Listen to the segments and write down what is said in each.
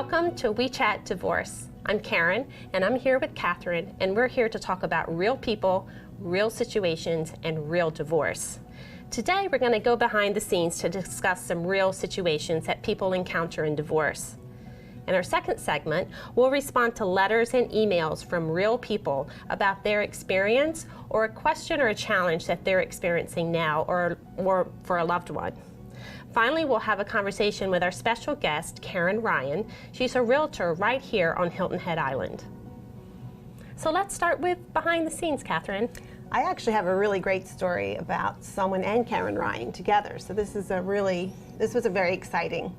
Welcome to We Chat Divorce. I'm Karen, and I'm here with Catherine, and we're here to talk about real people, real situations, and real divorce. Today, we're going to go behind the scenes to discuss some real situations that people encounter in divorce. In our second segment, we'll respond to letters and emails from real people about their experience or a question or a challenge that they're experiencing now or for a loved one. Finally, we'll have a conversation with our special guest, Karen Ryan. She's a realtor right here on Hilton Head Island. So let's start with behind the scenes, Catherine. I actually have a really great story about someone and Karen Ryan together. So this was a very exciting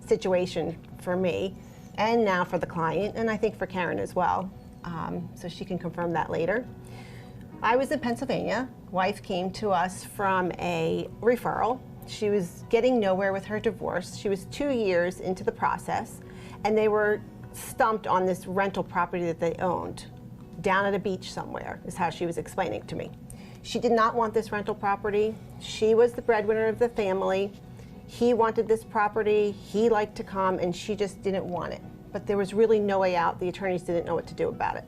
situation for me and now for the client, and I think for Karen as well. So she can confirm that later. I was in Pennsylvania. Wife came to us from a referral. She was getting nowhere with her divorce. She was 2 years into the process, and they were stumped on this rental property that they owned down at a beach somewhere, is how she was explaining to me. She did not want this rental property. She was the breadwinner of the family. He wanted this property. He liked to come, and she just didn't want it. But there was really no way out. The attorneys didn't know what to do about it.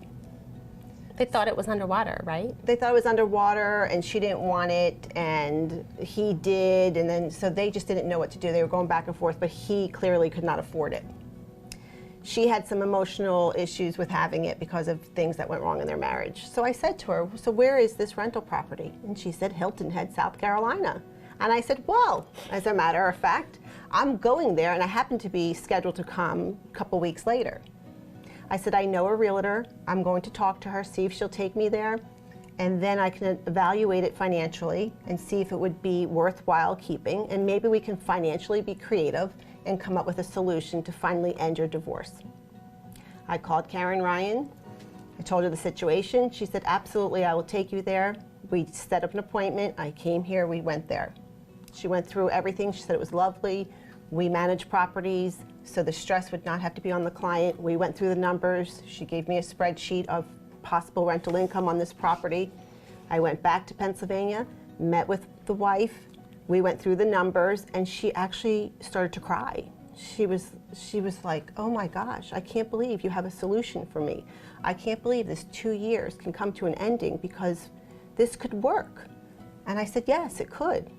They thought it was underwater, right? They thought it was underwater, and she didn't want it, and he did, and then so they just didn't know what to do. They were going back and forth, but he clearly could not afford it. She had some emotional issues with having it because of things that went wrong in their marriage. So I said to her, so where is this rental property? And she said, Hilton Head, South Carolina. And I said, well, as a matter of fact, I'm going there, and I happen to be scheduled to come a couple weeks later. I said, I know a realtor. I'm going to talk to her, see if she'll take me there, and then I can evaluate it financially and see if it would be worthwhile keeping, and maybe we can financially be creative and come up with a solution to finally end your divorce. I called Karen Ryan. I told her the situation. She said, absolutely, I will take you there. We set up an appointment. I came here, we went there. She went through everything. She said it was lovely. We manage properties, so the stress would not have to be on the client. We went through the numbers. She gave me a spreadsheet of possible rental income on this property. I went back to Pennsylvania, met with the wife. We went through the numbers, and she actually started to cry. She was like, oh my gosh, I can't believe you have a solution for me. I can't believe this 2 years can come to an ending because this could work. And I said, yes, it could.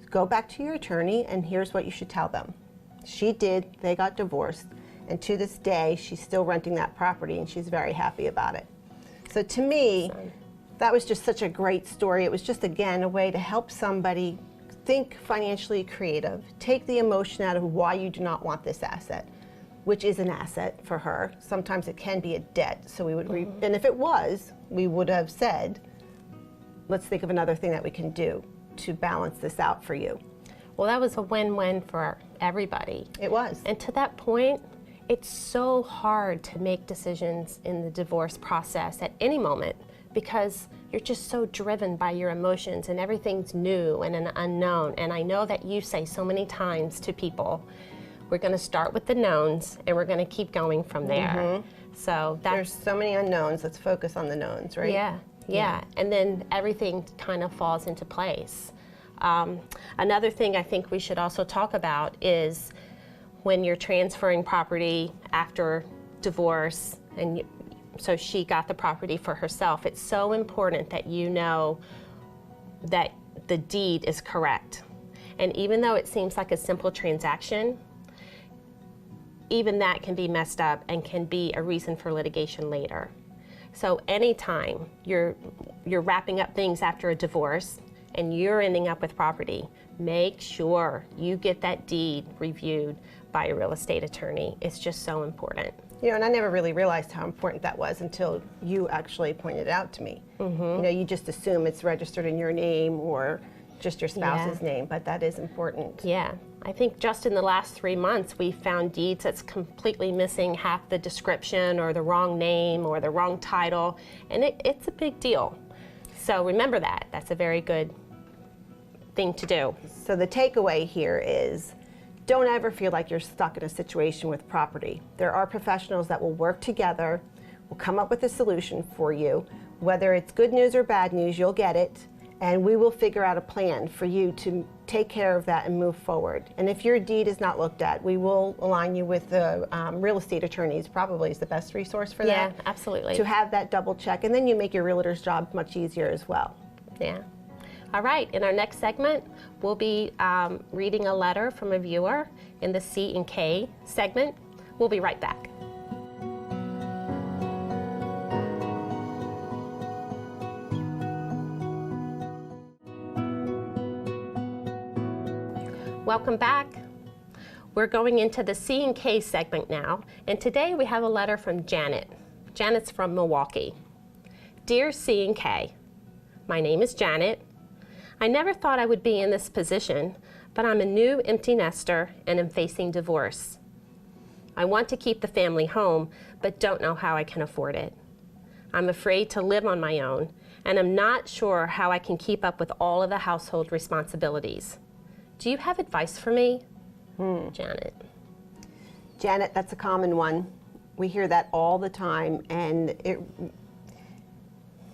Go back to your attorney, and here's what you should tell them. She did. They got divorced, and to this day, she's still renting that property, and she's very happy about it. So to me, that was just such a great story. It was just, again, a way to help somebody think financially creative, take the emotion out of why you do not want this asset, which is an asset for her. Sometimes it can be a debt, so we would, and if it was, we would have said, let's think of another thing that we can do to balance this out for you. Well, that was a win-win for everybody. It was. And to that point, it's so hard to make decisions in the divorce process at any moment because you're just so driven by your emotions and everything's new and an unknown. And I know that you say so many times to people, we're going to start with the knowns and we're going to keep going from there. Mm-hmm. So there's so many unknowns. Let's focus on the knowns, right? Yeah, and then everything kind of falls into place. Another thing I think we should also talk about is when you're transferring property after divorce, and so she got the property for herself, it's so important that you know that the deed is correct. And even though it seems like a simple transaction, even that can be messed up and can be a reason for litigation later. So anytime you're wrapping up things after a divorce and you're ending up with property, make sure you get that deed reviewed by a real estate attorney. It's just so important. You know, and I never really realized how important that was until you actually pointed it out to me. Mm-hmm. You know, you just assume it's registered in your name or just your spouse's name, but that is important. Yeah. I think just in the last 3 months, we found deeds that's completely missing half the description or the wrong name or the wrong title, and it's a big deal. So remember that. That's a very good thing to do. So the takeaway here is don't ever feel like you're stuck in a situation with property. There are professionals that will work together, will come up with a solution for you. Whether it's good news or bad news, you'll get it, and we will figure out a plan for you to take care of that and move forward. And if your deed is not looked at, we will align you with the real estate attorneys, probably is the best resource for that. Yeah, absolutely. To have that double check, and then you make your realtor's job much easier as well. Yeah. All right, in our next segment, we'll be reading a letter from a viewer in the C and K segment. We'll be right back. Welcome back. We're going into the C and K segment now, and today we have a letter from Janet. Janet's from Milwaukee. Dear C and K, my name is Janet. I never thought I would be in this position, but I'm a new empty nester and am facing divorce. I want to keep the family home, but don't know how I can afford it. I'm afraid to live on my own, and I'm not sure how I can keep up with all of the household responsibilities. Do you have advice for me? Janet. Janet, that's a common one. We hear that all the time, and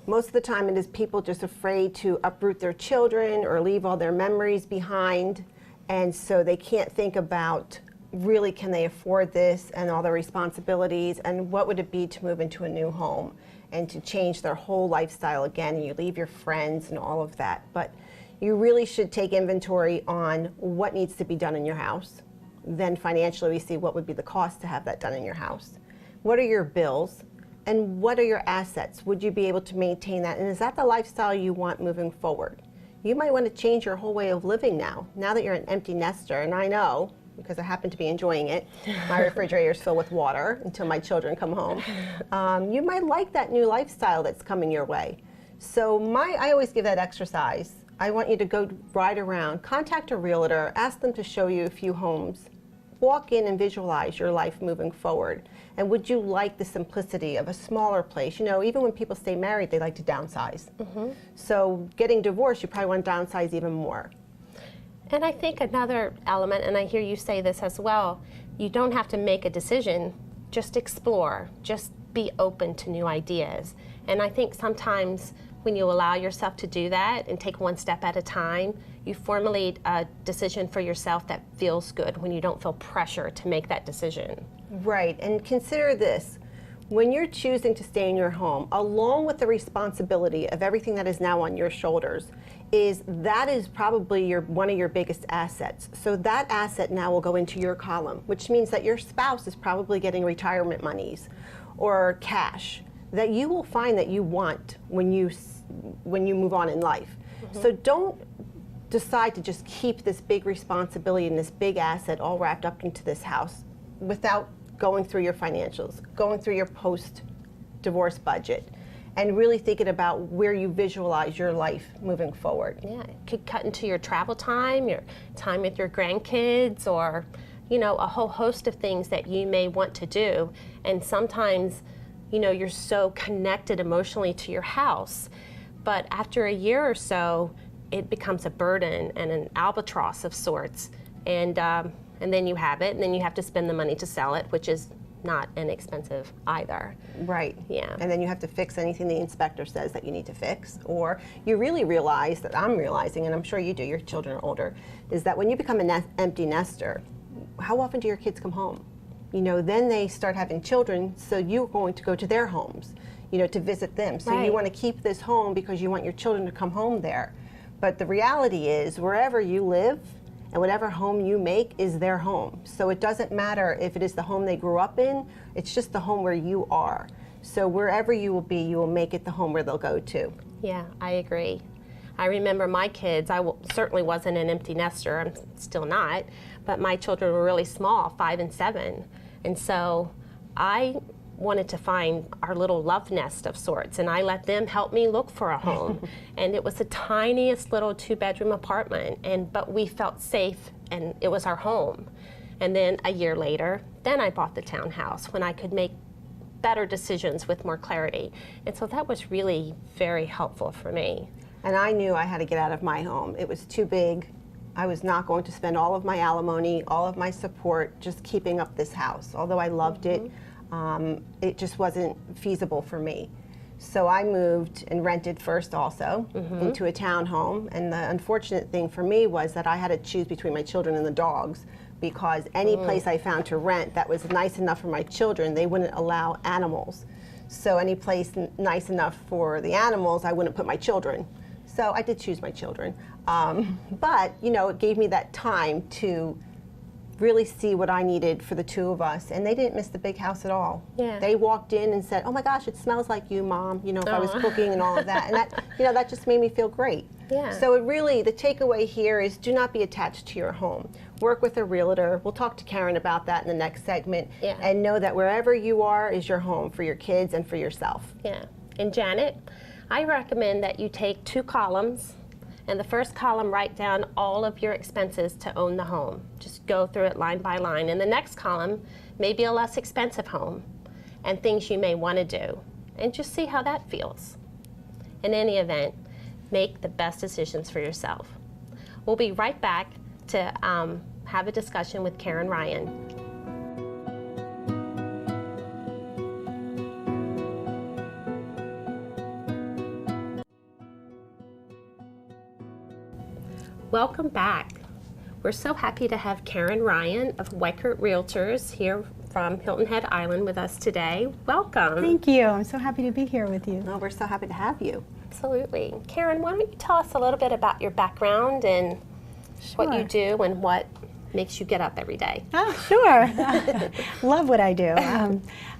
most of the time it is people just afraid to uproot their children or leave all their memories behind, and so they can't think about really can they afford this and all their responsibilities, and what would it be to move into a new home and to change their whole lifestyle again, and you leave your friends and all of that. But you really should take inventory on what needs to be done in your house. Then financially we see what would be the cost to have that done in your house. What are your bills? And what are your assets? Would you be able to maintain that? And is that the lifestyle you want moving forward? You might want to change your whole way of living now that you're an empty nester. And I know, because I happen to be enjoying it, my refrigerator is filled with water until my children come home. You might like that new lifestyle that's coming your way. So I always give that exercise. I want you to go ride around, contact a realtor, ask them to show you a few homes, walk in and visualize your life moving forward. And would you like the simplicity of a smaller place? You know, even when people stay married, they like to downsize. So getting divorced, you probably want to downsize even more. And I think another element, and I hear you say this as well, you don't have to make a decision, just explore, just be open to new ideas. And I think sometimes when you allow yourself to do that and take one step at a time, you formulate a decision for yourself that feels good when you don't feel pressure to make that decision. Right, and consider this. When you're choosing to stay in your home, along with the responsibility of everything that is now on your shoulders, that is probably one of your biggest assets. So that asset now will go into your column, which means that your spouse is probably getting retirement monies or cash that you will find that you want when you move on in life. So don't decide to just keep this big responsibility and this big asset all wrapped up into this house without going through your financials, going through your post-divorce budget, and really thinking about where you visualize your life moving forward. Yeah, it could cut into your travel time, your time with your grandkids, or a whole host of things that you may want to do. And sometimes you're so connected emotionally to your house, but after a year or so, it becomes a burden and an albatross of sorts, and then you have it, and then you have to spend the money to sell it, which is not inexpensive either. Right. Yeah. And then you have to fix anything the inspector says that you need to fix, or you really realize that I'm realizing, and I'm sure you do, your children are older, is that when you become an empty nester, how often do your kids come home? Then they start having children, so you're going to go to their homes, to visit them. So Right. You want to keep this home because you want your children to come home there. But the reality is, wherever you live and whatever home you make is their home. So it doesn't matter if it is the home they grew up in, it's just the home where you are. So wherever you will be, you will make it the home where they'll go to. Yeah, I agree. I remember my kids, certainly wasn't an empty nester, I'm still not, but my children were really small, 5 and 7. And so I wanted to find our little love nest of sorts, and I let them help me look for a home. And it was the tiniest little 2-bedroom apartment, but we felt safe, and it was our home. And then a year later, then I bought the townhouse when I could make better decisions with more clarity. And so that was really very helpful for me. And I knew I had to get out of my home. It was too big. I was not going to spend all of my alimony, all of my support, just keeping up this house. Although I loved it, it just wasn't feasible for me. So I moved and rented first also into a townhome. And the unfortunate thing for me was that I had to choose between my children and the dogs, because any place I found to rent that was nice enough for my children, they wouldn't allow animals. So any place nice enough for the animals, I wouldn't put my children. So I did choose my children. But, you know, it gave me that time to really see what I needed for the two of us. And they didn't miss the big house at all. Yeah. They walked in and said, "Oh my gosh, it smells like you, Mom," you know, if I was cooking and all of that. And that, you know, that just made me feel great. Yeah. So it really, the takeaway here is do not be attached to your home. Work with a realtor. We'll talk to Karen about that in the next segment. Yeah. And know that wherever you are is your home for your kids and for yourself. Yeah. And Janet, I recommend that you take 2 columns, and the first column write down all of your expenses to own the home. Just go through it line by line. And the next column, maybe a less expensive home and things you may want to do, and just see how that feels. In any event, make the best decisions for yourself. We'll be right back to have a discussion with Karen Ryan. Welcome back. We're so happy to have Karen Ryan of Weichert Realtors here from Hilton Head Island with us today. Welcome. Thank you. I'm so happy to be here with you. Oh, we're so happy to have you. Absolutely. Karen, why don't you tell us a little bit about your background and what you do and what makes you get up every day? Oh, sure. Love what I do.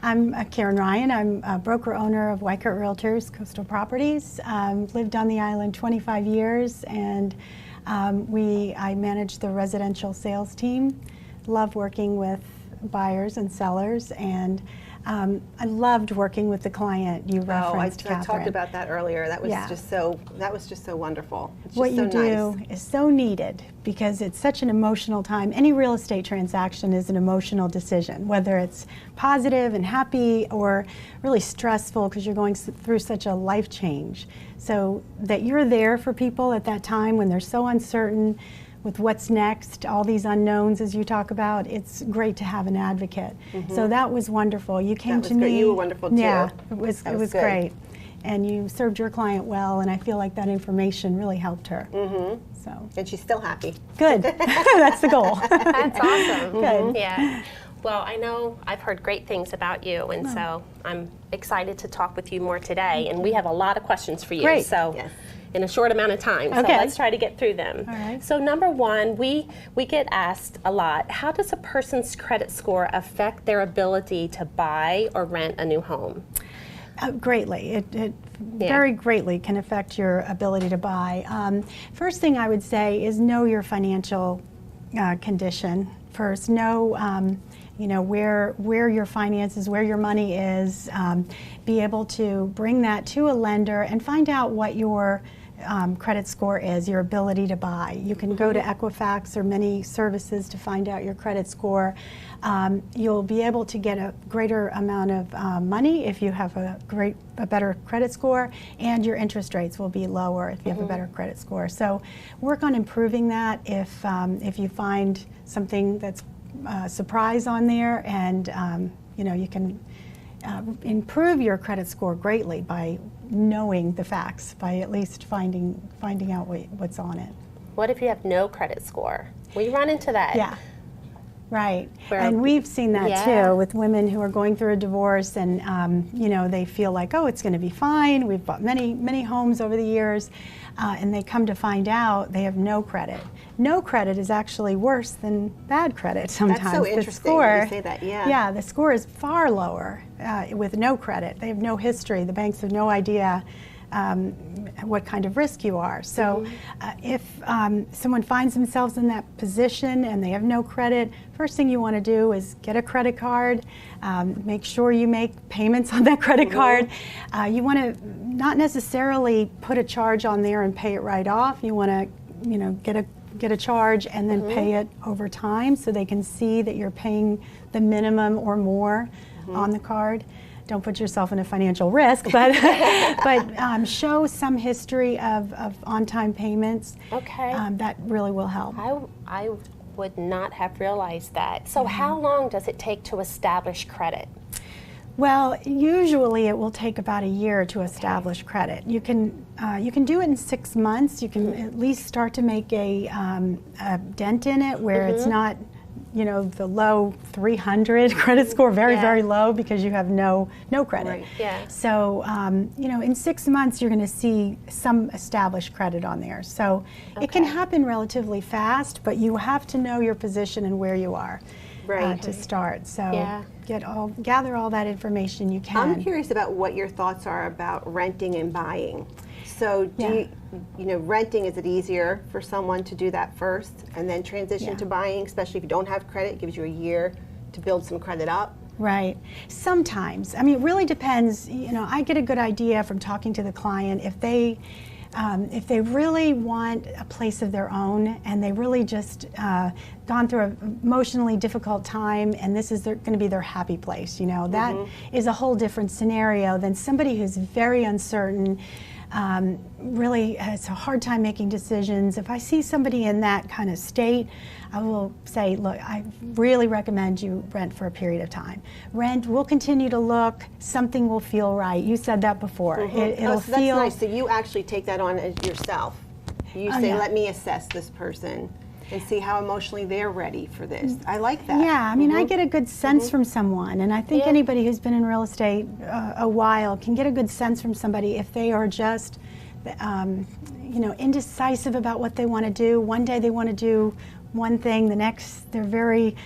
I'm Karen Ryan. I'm a broker owner of Weichert Realtors, Coastal Properties. Lived on the island 25 years, and I manage the residential sales team. Love working with buyers and sellers, and I loved working with the client. You referenced, I Catherine. talked about that earlier. That was Yeah. just so wonderful. It's just What so you do nice. is so needed, because it's such an emotional time. Any real estate transaction is an emotional decision, whether it's positive and happy or really stressful because you're going through such a life change. So that you're there for people at that time when they're so uncertain with what's next, all these unknowns as you talk about, it's great to have an advocate. So that was wonderful. You came That to was me. great. You were wonderful too. Yeah, it was That was good. great. And you served your client well, and I feel like that information really helped her. So And she's still happy. good. That's the goal. That's awesome. Good. Yeah. Well, I know I've heard great things about you, and so I'm excited to talk with you more today. And we have a lot of questions for you. Great. So Yes. in a short amount of time. So Okay. let's try to get through them. All right. So number one, we get asked a lot, how does a person's credit score affect their ability to buy or rent a new home? Greatly. It very greatly can affect your ability to buy. First thing I would say is know your financial condition first. Know you know, where your finances, where your money is. Be able to bring that to a lender and find out what your credit score is, your ability to buy. You can go to Equifax or many services to find out your credit score. You'll be able to get a greater amount of money if you have a better credit score, and your interest rates will be lower if you have a better credit score. So work on improving that if you find something that's a surprise on there, and you know, you can improve your credit score greatly by knowing the facts, by at least finding out what's on it. What if you have no credit score? We run into that. Yeah, right. Where- And we've seen that Yeah. too with women who are going through a divorce, and you know, they feel like, oh, it's going to be fine. We've bought many homes over the years, and they come to find out they have no credit. No credit is actually worse than bad credit sometimes. That's so The interesting score, that you say that, yeah. Yeah, the score is far lower with no credit. They have no history. The banks have no idea what kind of risk you are. So if someone finds themselves in that position and they have no credit, first thing you want to do is get a credit card. Make sure you make payments on that credit card. You want to not necessarily put a charge on there and pay it right off. You want to, you know, get a charge and then pay it over time so they can see that you're paying the minimum or more on the card. Don't put yourself in a financial risk, but show some history of on-time payments. Okay. That really will help. I would not have realized that. So how long does it take to establish credit? Well, usually it will take about a year to establish credit. You can do it in 6 months. You can at least start to make a dent in it where it's not, you know, the low 300 credit score, very low because you have no credit. Right. Yeah. So, you know, in 6 months you're going to see some established credit on there. So it can happen relatively fast, but you have to know your position and where you are to start. So gather all that information you can. I'm curious about what your thoughts are about renting and buying. So do you know, renting, is it easier for someone to do that first and then transition to buying, especially if you don't have credit? It gives you a year to build some credit up. Right. Sometimes. I mean, it really depends. You know, I get a good idea from talking to the client if they really want a place of their own and they really just gone through an emotionally difficult time and this is going to be their happy place, you know, that is a whole different scenario than somebody who's very uncertain, really has a hard time making decisions. If I see somebody in that kind of state, I will say, look, I really recommend you rent for a period of time. Rent, we'll continue to look, something will feel right. You said that before. It'll so that's feel nice. So you actually take that on as yourself. You say, let me assess this person and see how emotionally they're ready for this. I like that. Yeah, I mean, I get a good sense from someone, and I think anybody who's been in real estate a while can get a good sense from somebody if they are just, you know, indecisive about what they want to do. One day they want to do one thing, the next they're very,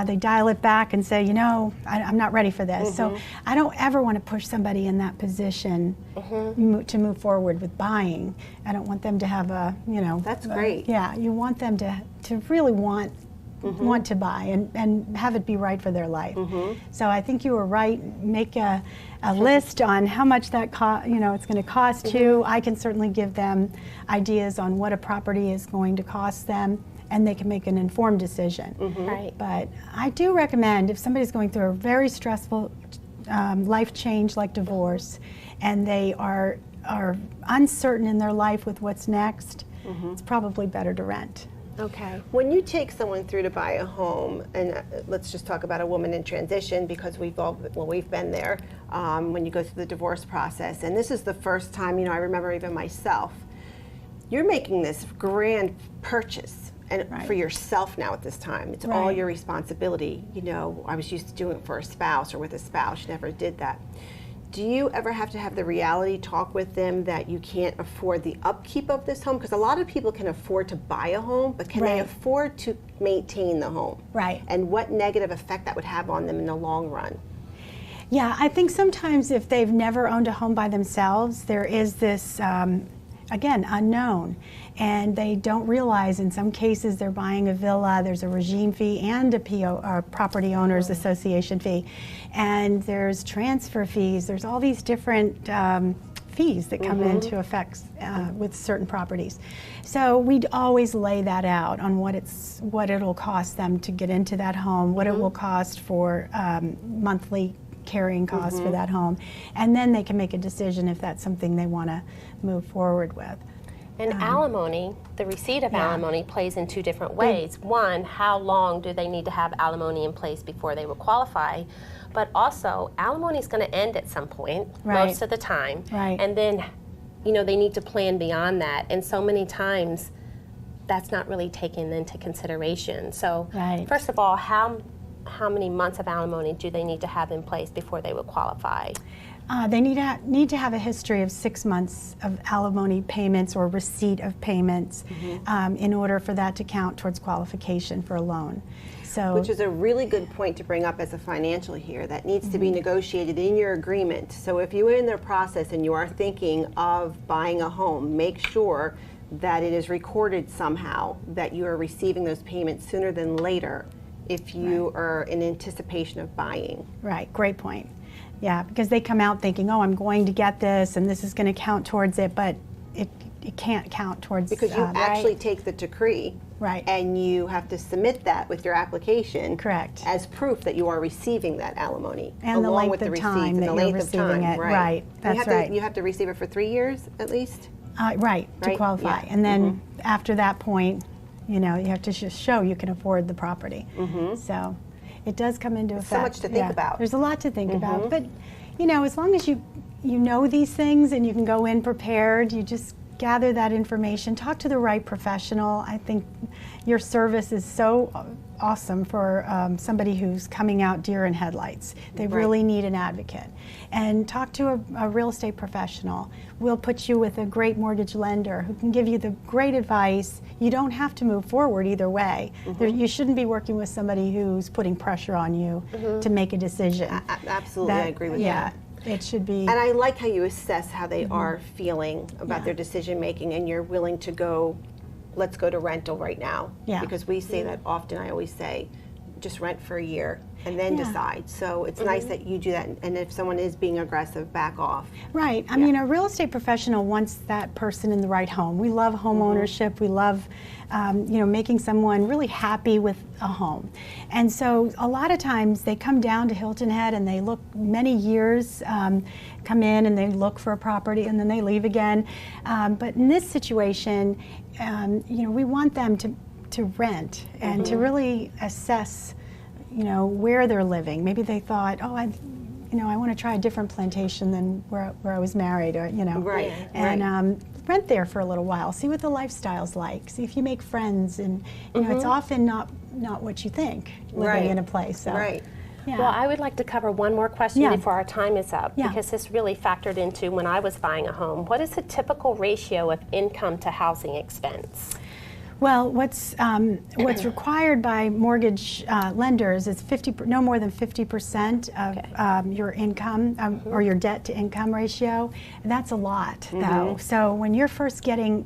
they dial it back and say, you know, I'm not ready for this. So I don't ever want to push somebody in that position to move forward with buying. I don't want them to have a, you know. That's great. Yeah, you want them to really want to buy and have it be right for their life. So I think you were right. Make a list on how much that you know, it's going to cost you. I can certainly give them ideas on what a property is going to cost them, and they can make an informed decision. Right. But I do recommend if somebody's going through a very stressful life change like divorce, and they are uncertain in their life with what's next, it's probably better to rent. Okay. When you take someone through to buy a home, and let's just talk about a woman in transition because we've been there, when you go through the divorce process, and this is the first time, you know, I remember even myself, you're making this grand purchase and for yourself now at this time. It's all your responsibility. You know, I was used to doing it for a spouse or with a spouse, never did that. Do you ever have to have the reality talk with them that you can't afford the upkeep of this home? Because a lot of people can afford to buy a home, but can they afford to maintain the home? Right. And what negative effect that would have on them in the long run? Yeah, I think sometimes if they've never owned a home by themselves, there is this, again, unknown. And they don't realize in some cases they're buying a villa, there's a regime fee and a PO, or property owners association fee. And there's transfer fees, there's all these different fees that come into effect with certain properties. So we'd always lay that out on what it'll cost them to get into that home, what it will cost for monthly carrying costs for that home. And then they can make a decision if that's something they want to move forward with. And alimony, the receipt of alimony plays in two different ways. One, how long do they need to have alimony in place before they will qualify? But also, alimony is going to end at some point, most of the time. And then, you know, they need to plan beyond that. And so many times, that's not really taken into consideration. So, first of all, how many months of alimony do they need to have in place before they would qualify? They need to have a history of 6 months of alimony payments or receipt of payments in order for that to count towards qualification for a loan. So, which is a really good point to bring up as a financial here. That needs to be negotiated in your agreement. So if you're in the process and you are thinking of buying a home, make sure that it is recorded somehow that you are receiving those payments sooner than later if you are in anticipation of buying. Right, great point. Yeah, because they come out thinking, oh, I'm going to get this and this is going to count towards it, but it can't count towards because you actually take the decree and you have to submit that with your application as proof that you are receiving that alimony and along with the length of time receipts that you're receiving it. Right, that's right. You have to receive it for 3 years at least? To qualify. And then after that point, you know, you have to just show you can afford the property. So It does come into effect. So much to think about. There's a lot to think about, but as long as you know these things and you can go in prepared, you just gather that information, talk to the right professional. I think your service is so awesome for somebody who's coming out deer in headlights. They really need an advocate. And talk to a real estate professional. We'll put you with a great mortgage lender who can give you the great advice. You don't have to move forward either way. You shouldn't be working with somebody who's putting pressure on you to make a decision. Absolutely, I agree with that. It should be. And I like how you assess how they are feeling about their decision making, and you're willing to go, let's go to rental right now. Because we say that often. I always say, just rent for a year and then decide. So it's nice that you do that, and if someone is being aggressive, back off. Right. I mean, a real estate professional wants that person in the right home. We love home ownership. We love making someone really happy with a home. And so a lot of times they come down to Hilton Head and they look many years, come in and they look for a property and then they leave again. But in this situation, we want them to rent and to really assess, where they're living. Maybe they thought, oh, I want to try a different plantation than where I was married, or and rent there for a little while. See what the lifestyle's like. See if you make friends, and it's often not what you think living in a place. So. Well, I would like to cover one more question before our time is up, because this really factored into when I was buying a home. What is the typical ratio of income to housing expense? Well, what's required by mortgage lenders is no more than 50% of your income or your debt to income ratio. And that's a lot, though. So when you're first getting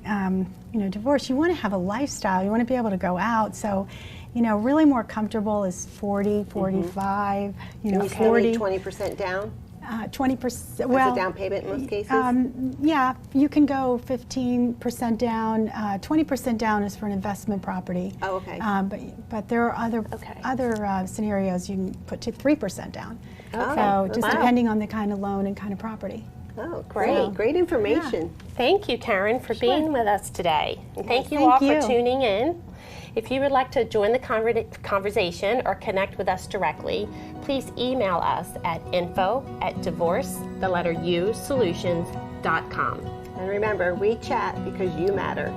divorced, you want to have a lifestyle. You want to be able to go out. So, really more comfortable is 40, 45. You 40. need 20% down. 20%. Well, as a down payment in most cases. Yeah, you can go 15% down. 20% down is for an investment property. Oh, okay. But there are other scenarios you can put to 3% down. Okay. So just depending on the kind of loan and kind of property. Oh, great! Great information. Thank you, Karen, for being with us today, and thank you all for tuning in. If you would like to join the conversation or connect with us directly, please email us at info@divorce, the letter U, solutions.com. And remember, we chat because you matter.